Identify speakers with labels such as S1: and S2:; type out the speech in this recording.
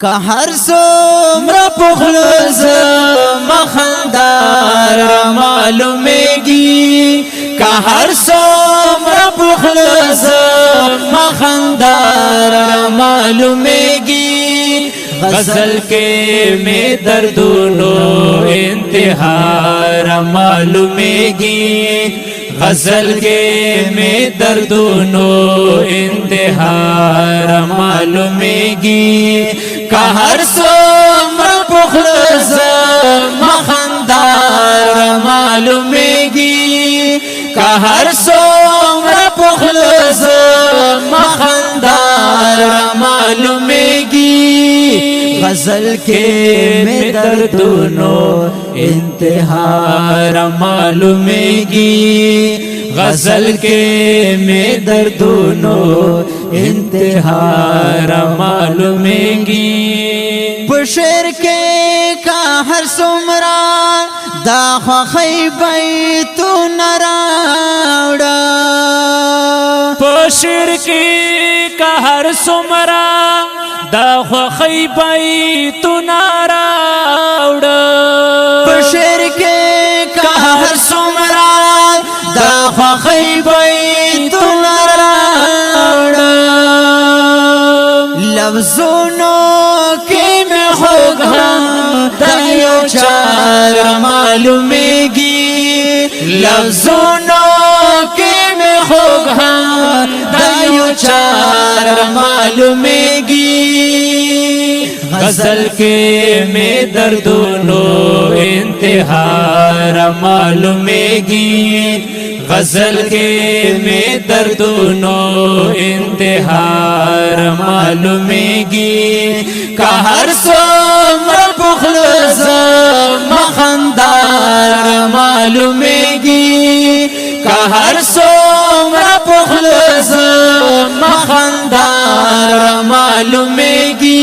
S1: कहर सोमरा पुखलुज मखंदार मालूमेगी कहर सोमरा पुखलुज मखंदार मालूमेगी गजल के में दर्दों इंतहार मालूमेगी गजल के में दर्दों इंतहार मालूमेगी कहर सोमरा पुखलुज मखंदार मालूमेगी कहर सोमरा पुखलुज मखंदार मालूमेगी गजल के में दर्दों इंतहार मालूमेगी गजल के में दर्दों इंतहार मालूमेगी बशर के कहर सोमरा दाखा खैबै तू नरावड़ा बशर के कहर सोमरा दाखा खैबै तू नरावड़ा बशर के कहर सोमरा दाखा खैबै तू नरावड़ा लफ्ज़ों के में होगा दयो चार मालूमेगी लफ्ज़ों के में होगा दयो चार मालूमेगी गजल के में दर्दों इंतहार मालूमेगी गजल के में दर्दों इंतहार मालूमेगी कहर सोमरा पुखलुज मखंदार मालूमेगी कहर सोमरा पुखलुज मखंदार मालूमेगी